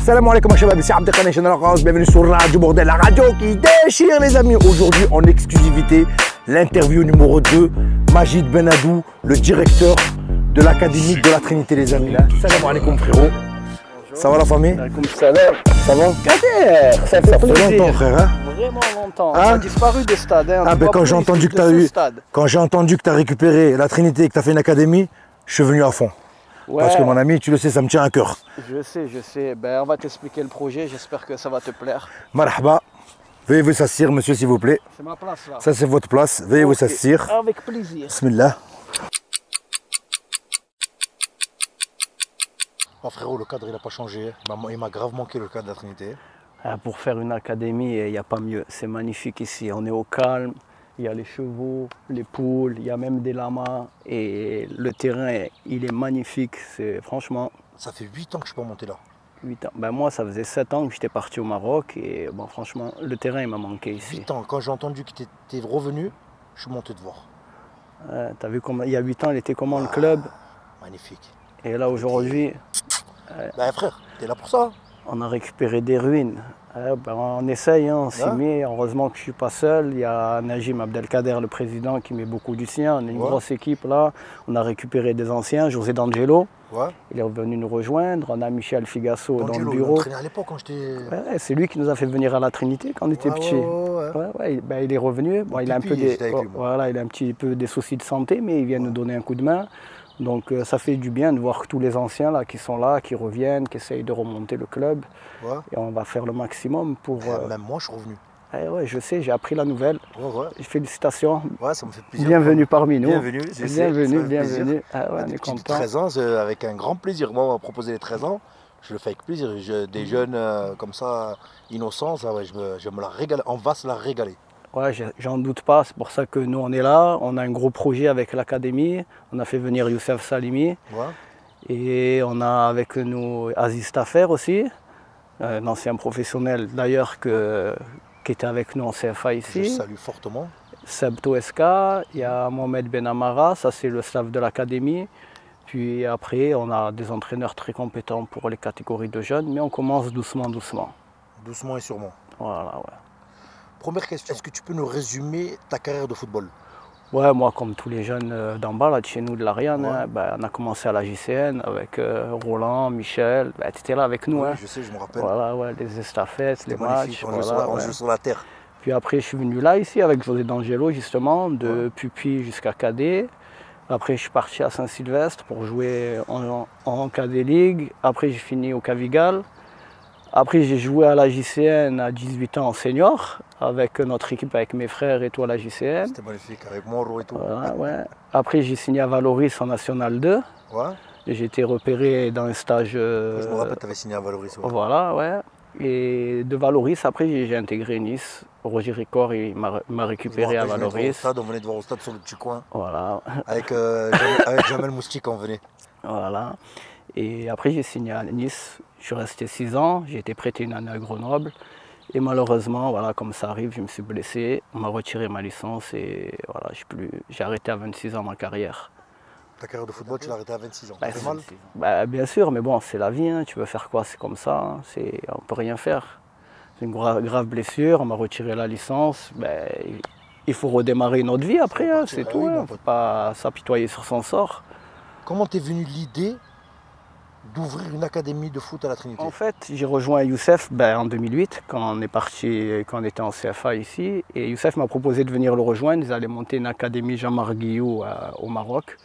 Salam alaikum, c'est Abdelkane Chenalakos, bienvenue sur Radio Bordel, la radio qui déchire les amis. Aujourd'hui en exclusivité, l'interview numéro 2, Majid Benadou, le directeur de l'académie de la Trinité les amis. Salam alaikum frérot. Bonjour. Ça va la famille? Alaikum salam. Ça va? Kader, ça fait longtemps frère hein? Vraiment longtemps, hein? ça a disparu des stades. Hein. Ah ben quand j'ai entendu que tu as récupéré la Trinité et que tu as fait une académie, je suis venu à fond. Ouais. Parce que mon ami, tu le sais, ça me tient à cœur. Je sais. Ben, on va t'expliquer le projet, j'espère que ça va te plaire. Marhaba. Veuillez vous s'assire, monsieur, s'il vous plaît. C'est ma place là. Ça, c'est votre place. Veuillez vous s'assire. Avec plaisir. Bismillah. Oh frérot, le cadre, il n'a pas changé. Il m'a grave manqué le cadre de la Trinité. Ah, pour faire une académie, il n'y a pas mieux. C'est magnifique ici. On est au calme. Il y a les chevaux, les poules, il y a même des lamas et le terrain, il est magnifique. Franchement... Ça fait 8 ans que je ne suis pas monté là. 8 ans. Ben moi, ça faisait 7 ans que j'étais parti au Maroc et bon, franchement, le terrain, il m'a manqué ici. 8 ans, quand j'ai entendu que tu étais revenu, je suis monté te voir. T'as vu comment, il y a 8 ans, il était comment le club? Magnifique. Et là, aujourd'hui... Ben frère, tu es là pour ça. On a récupéré des ruines. Ben, on essaye, hein, on s'y met. Heureusement que je ne suis pas seul. Il y a Najim Abdelkader, le président, qui met beaucoup du sien. On est une grosse équipe là. On a récupéré des anciens. José D'Angelo, il est revenu nous rejoindre. On a Michel Figasso dans le bureau. À l'époque quand j'étais... C'est lui qui nous a fait venir à la Trinité quand on était petits. Ben, il est revenu. Bon, il a un peu il a un petit peu des soucis de santé, mais il vient nous donner un coup de main. Donc ça fait du bien de voir que tous les anciens là, qui sont là, qui reviennent, qui essayent de remonter le club. Et on va faire le maximum pour... Même moi je suis revenu. Ouais, je sais, j'ai appris la nouvelle. Félicitations. Ça me fait plaisir. Bienvenue parmi nous. Bienvenue. Bienvenue. On est content. 13 ans, avec un grand plaisir. Moi, on m'a proposé les 13 ans. Je le fais avec plaisir. Des jeunes comme ça, innocents, je me la régale. On va se la régaler. Ouais, j'en doute pas, c'est pour ça que nous on est là. On a un gros projet avec l'académie. On a fait venir Youssef Salimi. Et on a avec nous Aziz Tafer aussi, un ancien professionnel d'ailleurs qui était avec nous en CFA ici. Je salue fortement. Seb Toeska, il y a Mohamed Benamara, ça c'est le staff de l'académie. Puis après, on a des entraîneurs très compétents pour les catégories de jeunes, mais on commence doucement. Doucement et sûrement. Voilà, Première question, est-ce que tu peux nous résumer ta carrière de football? Ouais, moi comme tous les jeunes d'en bas, là, de chez nous, de l'Ariane, on a commencé à la JCN avec Roland, Michel, tu étais là avec nous. Je sais, je me rappelle. Voilà, les estafettes, les matchs. On joue sur la terre. Puis après, je suis venu là, ici, avec José D'Angelo, justement, de Pupi jusqu'à Cadet. Après, je suis parti à Saint-Sylvestre pour jouer en Cadet League. Après, j'ai fini au Cavigal. Après, j'ai joué à la JCN à 18 ans en senior, avec notre équipe, avec mes frères et tout à la JCN. C'était magnifique, avec Moro et tout. Après, j'ai signé à Valoris en National 2. J'ai été repéré dans un stage... Je me rappelle, tu avais signé à Valoris. Et de Valoris, après, j'ai intégré Nice. Roger Ricord, il m'a récupéré à Valoris. On venait de voir au stade sur le petit coin. Avec Jamel Moustique, on venait. Et après, j'ai signé à Nice. Je suis resté 6 ans, j'ai été prêté une année à Grenoble. Et malheureusement, comme ça arrive, je me suis blessé. On m'a retiré ma licence et j'ai arrêté à 26 ans ma carrière. Ta carrière de football, tu l'as arrêtée à 26 ans. Ça fait mal? Bien sûr, mais bon, c'est la vie. Tu veux faire quoi? C'est comme ça. On ne peut rien faire. C'est une grave blessure. On m'a retiré la licence. Il faut redémarrer une autre vie après. C'est tout. Il ne faut pas s'apitoyer sur son sort. Comment t'es venue l'idée d'ouvrir une académie de foot à la Trinité? En fait, j'ai rejoint Youssef en 2008, quand on était en CFA ici. Et Youssef m'a proposé de venir le rejoindre. Ils allaient monter une académie Jean-Marc Guillou au Maroc.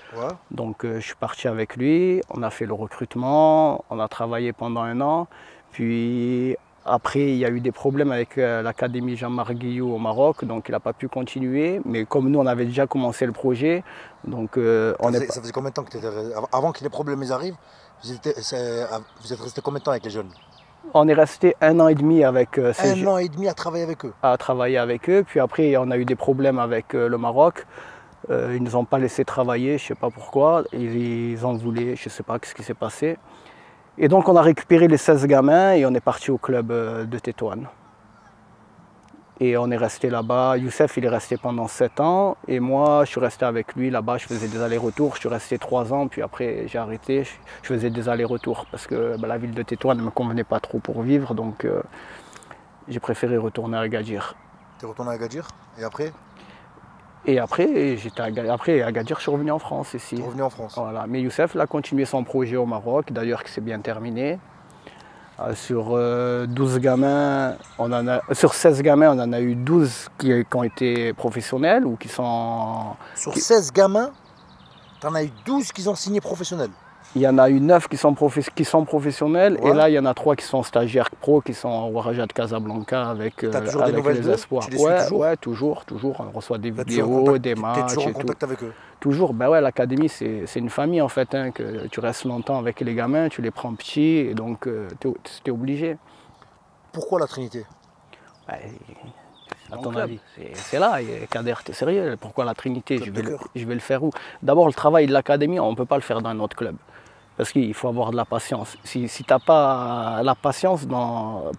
Donc je suis parti avec lui, on a fait le recrutement, on a travaillé pendant 1 an. Puis après, il y a eu des problèmes avec l'académie Jean-Marc Guillou au Maroc, donc il n'a pas pu continuer. Mais comme nous, on avait déjà commencé le projet, donc Ça faisait combien de temps que tu étais... Avant que les problèmes arrivent, vous êtes resté combien de temps avec les jeunes? On est resté 1 an et demi avec Un an et demi à travailler avec eux? Puis après, on a eu des problèmes avec le Maroc. Ils ne nous ont pas laissé travailler, je ne sais pas pourquoi. Ils en voulaient, je ne sais pas ce qui s'est passé. Et donc on a récupéré les 16 gamins et on est parti au club de Tétouan. Et on est resté là-bas. Youssef, il est resté pendant 7 ans. Et moi, je suis resté avec lui là-bas. Je faisais des allers-retours. Je suis resté 3 ans. Puis après, j'ai arrêté. Je faisais des allers-retours parce que la ville de Tétouan ne me convenait pas trop pour vivre. Donc, j'ai préféré retourner à Agadir. Tu es retourné à Agadir? Et après? Et après, après, à Agadir, je suis revenu en France ici. Tu es revenu en France? Voilà. Mais Youssef, il a continué son projet au Maroc. D'ailleurs, qui s'est bien terminé. Sur 12 gamins, sur 16 gamins, on en a eu 12 qui ont été professionnels ou qui sont... Sur 16 gamins, tu en as eu 12 qui ont signé professionnels? Il y en a eu 9 qui sont professionnels, ouais. Et là, il y en a 3 qui sont stagiaires pro, qui sont au Raja de Casablanca avec, toujours avec des nouvelles les espoirs. Tu les suis toujours? Ouais, toujours. On reçoit des vidéos, des matchs. Tu es toujours en contact avec eux? Toujours. Ben ouais, l'académie, c'est une famille en fait. Hein, que tu restes longtemps avec les gamins, tu les prends petits, et donc tu es obligé. Pourquoi la Trinité? À ton avis, c'est là, Kader, t'es sérieux? Pourquoi la Trinité? Je vais le faire où? D'abord, le travail de l'académie, on ne peut pas le faire dans un autre club. Parce qu'il faut avoir de la patience. Si tu n'as pas la patience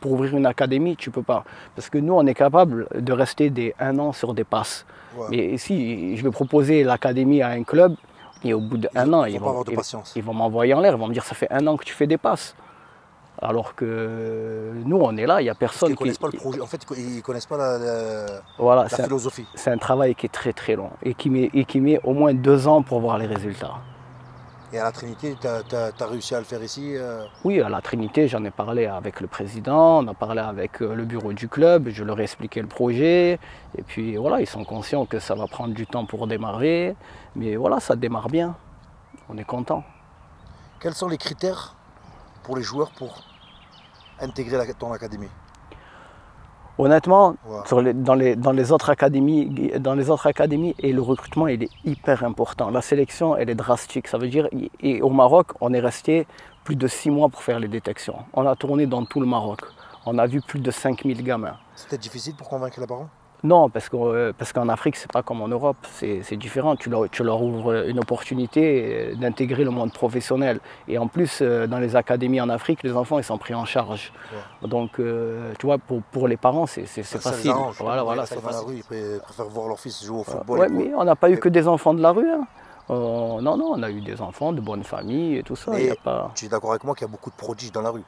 pour ouvrir une académie, tu ne peux pas. Parce que nous, on est capable de rester 1 an sur des passes. Ouais. Mais si je vais proposer l'académie à un club, et au bout d'1 an, ils vont m'envoyer en l'air, ils vont me dire ça fait 1 an que tu fais des passes. Alors que nous, on est là, il n'y a personne qui... Ils ne connaissent pas le projet, en fait, ils ne connaissent pas la philosophie. C'est un travail qui est très très long et qui met au moins 2 ans pour voir les résultats. Et à la Trinité, tu as réussi à le faire ici? Oui, à la Trinité, j'en ai parlé avec le président, on a parlé avec le bureau du club, je leur ai expliqué le projet. Et puis voilà, ils sont conscients que ça va prendre du temps pour démarrer. Mais voilà, ça démarre bien. On est content. Quels sont les critères pour les joueurs pour intégrer ton académie? Honnêtement, ouais. Dans les autres académies, et le recrutement, il est hyper important. La sélection, elle est drastique. Ça veut dire, et au Maroc, on est resté plus de 6 mois pour faire les détections. On a tourné dans tout le Maroc. On a vu plus de 5000 gamins. C'était difficile pour convaincre les parents? Non, parce qu'en Afrique, c'est pas comme en Europe, c'est différent. Tu leur ouvres une opportunité d'intégrer le monde professionnel. Et en plus, dans les académies en Afrique, les enfants, ils sont pris en charge. Ouais. Donc, tu vois, pour les parents, c'est facile. Voilà, c'est facile. Rue, ils préfèrent voir leur fils jouer au football. Ouais, mais on n'a pas eu que des enfants de la rue. Hein. Non, on a eu des enfants de bonne famille et tout ça. Tu es d'accord avec moi qu'il y a beaucoup de prodiges dans la rue?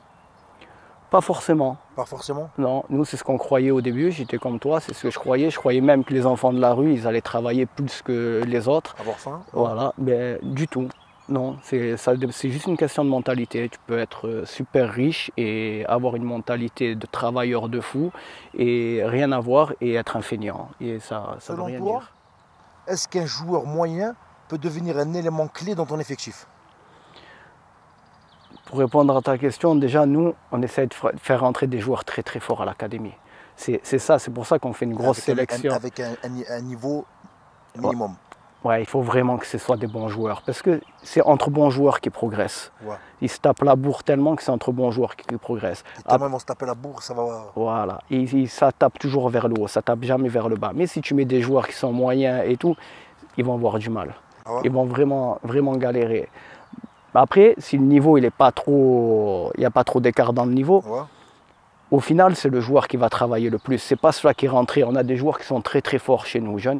Pas forcément. Pas forcément? Non, nous c'est ce qu'on croyait au début, j'étais comme toi, c'est ce que je croyais. Je croyais même que les enfants de la rue, ils allaient travailler plus que les autres. Avoir faim? Voilà, mais du tout. Non, c'est juste une question de mentalité. Tu peux être super riche et avoir une mentalité de travailleur de fou et rien avoir et être un feignant. Et ça veut rien dire. Est-ce qu'un joueur moyen peut devenir un élément clé dans ton effectif? Pour répondre à ta question, déjà nous, on essaie de faire rentrer des joueurs très très forts à l'académie. C'est pour ça qu'on fait une grosse sélection. Avec un niveau minimum. Ouais, il faut vraiment que ce soit des bons joueurs. Parce que c'est entre bons joueurs qu'ils progressent. Ouais. Ils se tapent la bourre tellement que c'est entre bons joueurs qu'ils progressent. Et tellement ils vont se taper la bourre, ça va... Voilà, ça tape toujours vers le haut, ça tape jamais vers le bas. Mais si tu mets des joueurs qui sont moyens et tout, ils vont avoir du mal. Ah ouais? Ils vont vraiment galérer. Après, si le niveau, il n'y a pas trop d'écart dans le niveau, ouais. Au final, c'est le joueur qui va travailler le plus. Ce n'est pas celui qui est rentré. On a des joueurs qui sont très très forts chez nous, jeunes.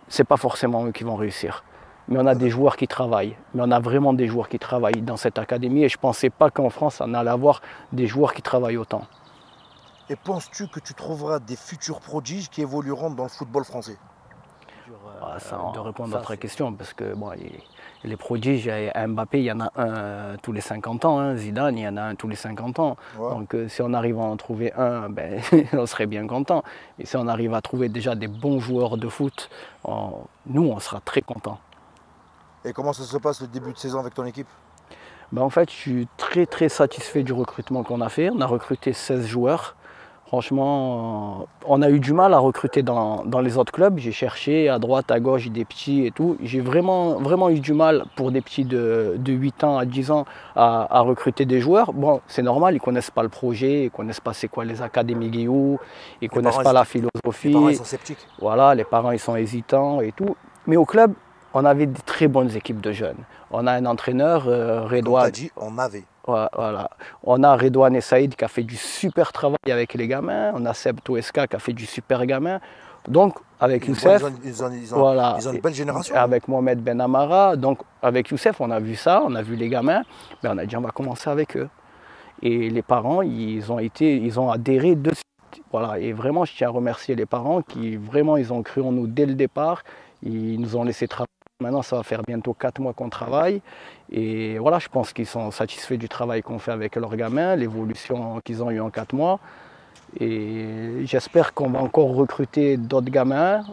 Ce n'est pas forcément eux qui vont réussir. Mais on a des joueurs qui travaillent. Mais on a vraiment des joueurs qui travaillent dans cette académie. Et je ne pensais pas qu'en France, on allait avoir des joueurs qui travaillent autant. Et penses-tu que tu trouveras des futurs prodiges qui évolueront dans le football français? De répondre à votre question, parce que bon, les prodiges, Mbappé, il y en a un tous les 50 ans, hein. Zidane, il y en a un tous les 50 ans. Ouais. Donc si on arrive à en trouver un, ben, on serait bien content. Et si on arrive à trouver déjà des bons joueurs de foot, nous, on sera très contents. Et comment ça se passe le début de saison avec ton équipe? Ben, en fait, je suis très très satisfait du recrutement qu'on a fait. On a recruté 16 joueurs. Franchement, on a eu du mal à recruter dans les autres clubs. J'ai cherché à droite, à gauche, des petits et tout. J'ai vraiment eu du mal pour des petits de 8 ans à 10 ans à recruter des joueurs. Bon, c'est normal, ils ne connaissent pas le projet, ils ne connaissent pas c'est quoi les académies Guillou, ils ne connaissent pas la philosophie. Les parents, ils sont sceptiques. Voilà, les parents, ils sont hésitants et tout. Mais au club, on avait des très bonnes équipes de jeunes. On a un entraîneur, Redouane. Comme tu as dit, on avait. Voilà. On a Redouane et Saïd qui a fait du super travail avec les gamins. On a Seb Toueska qui a fait du super gamin. Donc, avec Youssef, voilà, ils ont une belle génération. Avec Mohamed Ben Amara, donc avec Youssef, on a vu ça, on a vu les gamins, mais on a dit on va commencer avec eux. Et les parents, ils ont adhéré de suite. Voilà. Et vraiment, je tiens à remercier les parents qui vraiment, ils ont cru en nous dès le départ. Ils nous ont laissé travailler. Maintenant, ça va faire bientôt 4 mois qu'on travaille. Et voilà, je pense qu'ils sont satisfaits du travail qu'on fait avec leurs gamins, l'évolution qu'ils ont eue en 4 mois. Et j'espère qu'on va encore recruter d'autres gamins.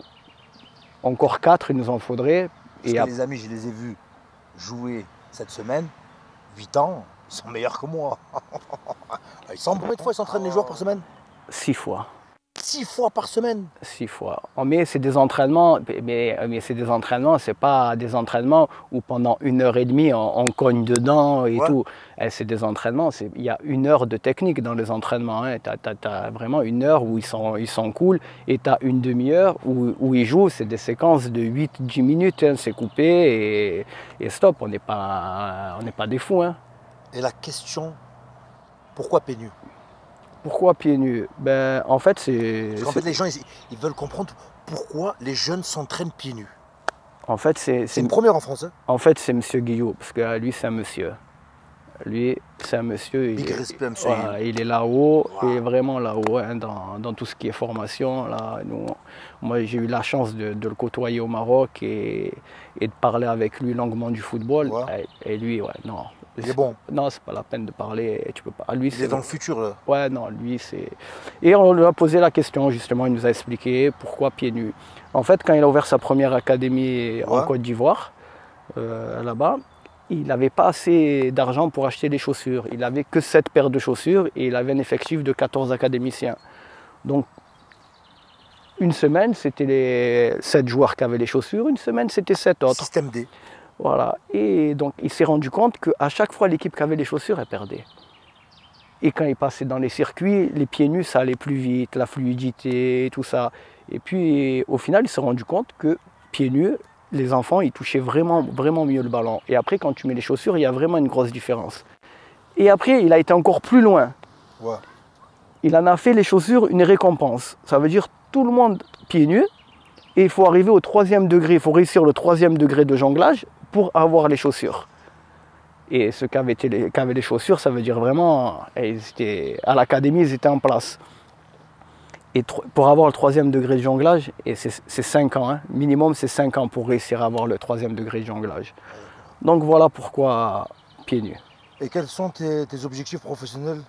Encore 4, il nous en faudrait. Parce que les amis, je les ai vus jouer cette semaine, 8 ans, ils sont meilleurs que moi. Ils sont combien de fois ils s'entraînent les joueurs par semaine? 6 fois. 6 fois par semaine? 6 fois. Mais c'est des entraînements, mais c'est des entraînements, c'est pas des entraînements où pendant 1h30 on cogne dedans et tout. C'est des entraînements, il y a 1 heure de technique dans les entraînements. Hein. Tu as vraiment 1 heure où ils sont cool et tu as une demi-heure où ils jouent. C'est des séquences de 8-10 minutes, hein. C'est coupé et stop, on n'est pas des fous. Hein. Et la question, pourquoi pieds nus? Pourquoi pieds nus? Ben, en fait, Parce qu'en fait, les gens, ils veulent comprendre pourquoi les jeunes s'entraînent pieds nus. En fait, c'est une première en France. Hein. En fait, c'est Monsieur Guillot, parce que lui, c'est un monsieur. Lui, c'est un monsieur. Big respect, monsieur. Voilà, il est là-haut, il est vraiment là-haut, hein, dans tout ce qui est formation. Là, moi, j'ai eu la chance de le côtoyer au Maroc et de parler avec lui longuement du football. Et lui, non. Il est bon. Non, c'est pas la peine de parler. Tu peux pas. Lui, il est dans le futur, là. Ouais, non, lui, c'est. Et on lui a posé la question, justement, il nous a expliqué pourquoi pieds nus. En fait, quand il a ouvert sa première académie en Côte d'Ivoire, là-bas, il n'avait pas assez d'argent pour acheter des chaussures. Il n'avait que 7 paires de chaussures et il avait un effectif de 14 académiciens. Donc, une semaine, c'était les 7 joueurs qui avaient les chaussures, une semaine, c'était 7 autres. Système D. Voilà. Et donc, il s'est rendu compte qu'à chaque fois, l'équipe qui avait les chaussures, elle perdait. Et quand il passait dans les circuits, les pieds nus, ça allait plus vite, la fluidité, tout ça. Et puis, au final, il s'est rendu compte que pieds nus, les enfants, ils touchaient vraiment, vraiment mieux le ballon. Et après, quand tu mets les chaussures, il y a vraiment une grosse différence. Et après, il a été encore plus loin. Ouais. Il en a fait les chaussures une récompense. Ça veut dire tout le monde pieds nus. Et il faut arriver au 3e degré, il faut réussir le 3e degré de jonglage pour avoir les chaussures. Et ceux qui avaient les chaussures, ça veut dire vraiment, à l'académie, ils étaient en place. Et pour avoir le 3e degré de jonglage, et c'est 5 ans, hein, minimum c'est 5 ans pour réussir à avoir le 3e degré de jonglage. Donc voilà pourquoi pieds nus. Et quels sont tes objectifs professionnels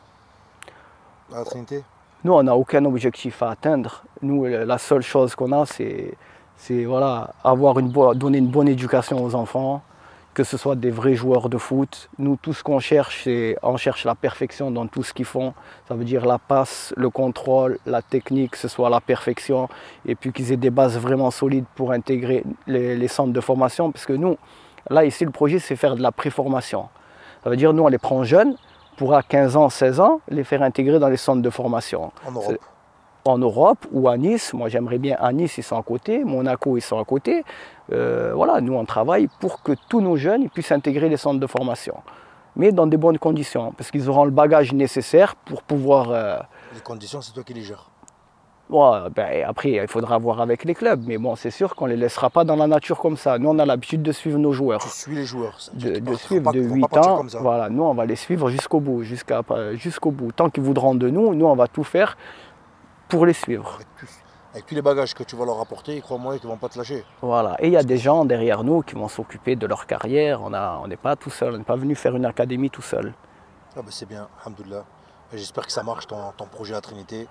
à la Trinité? Nous, on n'a aucun objectif à atteindre. Nous, la seule chose qu'on a, c'est voilà, donner une bonne éducation aux enfants, que ce soit des vrais joueurs de foot. Nous, tout ce qu'on cherche, on cherche la perfection dans tout ce qu'ils font. Ça veut dire la passe, le contrôle, la technique, que ce soit la perfection. Et puis qu'ils aient des bases vraiment solides pour intégrer les centres de formation. Parce que nous, là, ici, le projet, c'est faire de la préformation. Ça veut dire, nous, on les prend jeunes, pour à 15 ans, 16 ans, les faire intégrer dans les centres de formation. En Europe? En Europe ou à Nice. Moi, j'aimerais bien à Nice, ils sont à côté. Monaco, ils sont à côté. Voilà, nous, on travaille pour que tous nos jeunes ils puissent intégrer les centres de formation. Mais dans de bonnes conditions, parce qu'ils auront le bagage nécessaire pour pouvoir... Les conditions, c'est toi qui les gères? Ouais, après, il faudra voir avec les clubs. Mais bon, c'est sûr qu'on ne les laissera pas dans la nature comme ça. Nous, on a l'habitude de suivre nos joueurs. Tu suis les joueurs? De suivre de 8 ans. Voilà, nous, on va les suivre jusqu'au bout. Jusqu'au bout. Tant qu'ils voudront de nous, on va tout faire pour les suivre. Avec tous les bagages que tu vas leur apporter, crois-moi qu'ils ne vont pas te lâcher. Voilà, et il y a des gens derrière nous qui vont s'occuper de leur carrière. On n'est pas tout seul, on n'est pas venu faire une académie tout seul. Ah ben c'est bien, alhamdoulilah. J'espère que ça marche ton projet à Trinité.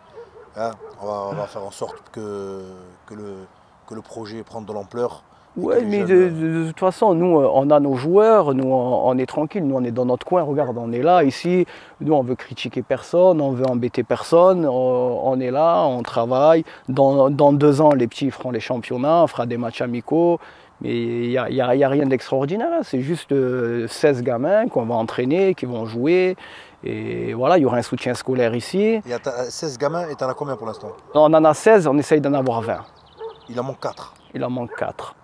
Hein, on va faire en sorte que le projet prenne de l'ampleur. Oui, mais de toute façon, nous, on a nos joueurs, nous, on est tranquille, nous, on est dans notre coin, regarde, on est là, ici, nous, on veut critiquer personne, on veut embêter personne, on est là, on travaille. Dans 2 ans, les petits feront les championnats, on fera des matchs amicaux, mais il n'y a rien d'extraordinaire, c'est juste 16 gamins qu'on va entraîner, qui vont jouer, et voilà, il y aura un soutien scolaire ici. Il y a 16 gamins, et tu en as combien pour l'instant? On en a 16, on essaye d'en avoir 20. Il en manque 4. Il en manque 4.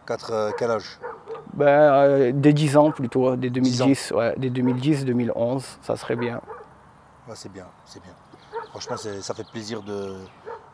4, quel âge? Dès 10 ans plutôt, dès 2010, ouais, dès 2010-2011, ça serait bien. Ouais, c'est bien, c'est bien. Franchement, ça fait plaisir de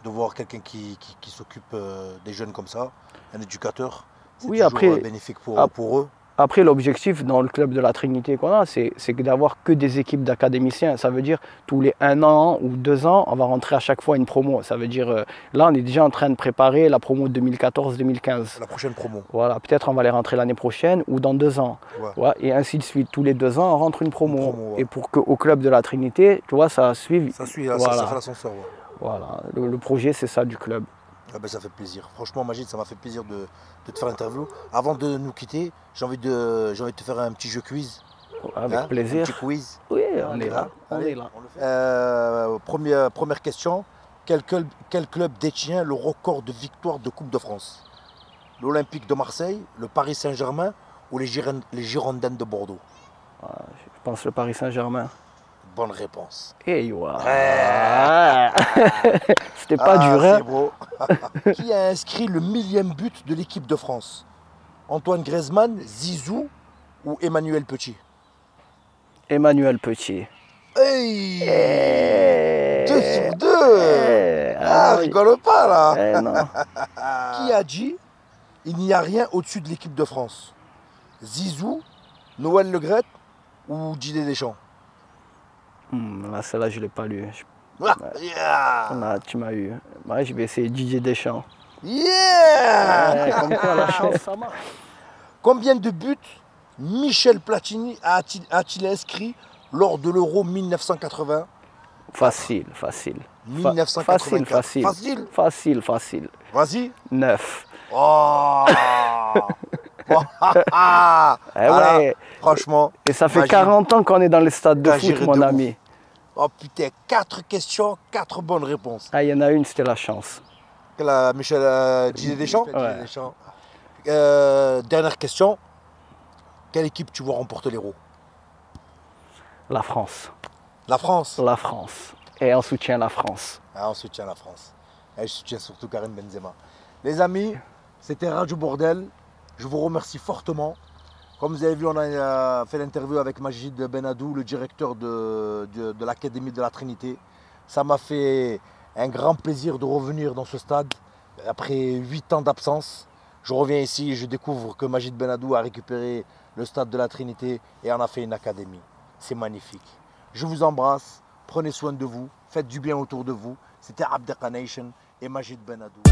voir quelqu'un qui s'occupe des jeunes comme ça, un éducateur. C'est toujours bénéfique pour eux. Après, l'objectif dans le club de la Trinité qu'on a, c'est d'avoir que des équipes d'académiciens. Ça veut dire tous les 1 an ou 2 ans, on va rentrer à chaque fois une promo. Ça veut dire, là, on est déjà en train de préparer la promo 2014-2015. La prochaine promo. Voilà, peut-être on va les rentrer l'année prochaine ou dans 2 ans. Ouais. Ouais, et ainsi de suite. Tous les 2 ans, on rentre une promo. Ouais. Et pour qu'au club de la Trinité, tu vois, ça suive. Ça suit, voilà. Ça fait l'ascenseur. Ouais. Voilà, le projet, c'est ça du club. Ah ben, ça fait plaisir. Franchement, Magid, ça m'a fait plaisir de te faire l'interview. Avant de nous quitter, j'ai envie de te faire un petit jeu quiz. Avec plaisir. Un petit quiz. Oui, on est là. Allez, première question. Quel club détient le record de victoires de Coupe de France? L'Olympique de Marseille, le Paris Saint-Germain ou les Girondins de Bordeaux? Je pense le Paris Saint-Germain. Bonne réponse. Hey, wow. C'était pas dur, hein? C'est beau. Qui a inscrit le 1000e but de l'équipe de France? Antoine Griezmann, Zizou ou Emmanuel Petit? Emmanuel Petit. Hey, 2 sur 2. Rigole pas là. Non. Qui a dit il n'y a rien au-dessus de l'équipe de France? Zizou, Noël Le Graët ou Didier Deschamps? Là, celle-là, je ne l'ai pas lu. Là, tu m'as eu. Ouais, je vais essayer Didier Deschamps. Comme quoi, la chance, ça marche. Combien de buts Michel Platini a-t-il inscrit lors de l'Euro 1980? Facile. 1980. Facile. Vas-y. 9. Oh. Ouais. Franchement. Et ça fait 40 ans qu'on est dans les stades de foot, mon ami. Oh putain, 4 questions, 4 bonnes réponses. Il y en a une, c'était la chance. Michel Didier Deschamps. Ouais. Dernière question. Quelle équipe tu vois remporter l'Euro? La France. La France? La France. Et on soutient la France. On soutient la France. Et je soutiens surtout Karim Benzema. Les amis, c'était Radio Bordel. Je vous remercie fortement. Comme vous avez vu, on a fait l'interview avec Magid Benadou, le directeur de l'Académie de la Trinité. Ça m'a fait un grand plaisir de revenir dans ce stade après 8 ans d'absence. Je reviens ici et je découvre que Magid Benadou a récupéré le stade de la Trinité et en a fait une académie. C'est magnifique. Je vous embrasse, prenez soin de vous, faites du bien autour de vous. C'était Abdelka Nation et Magid Benadou.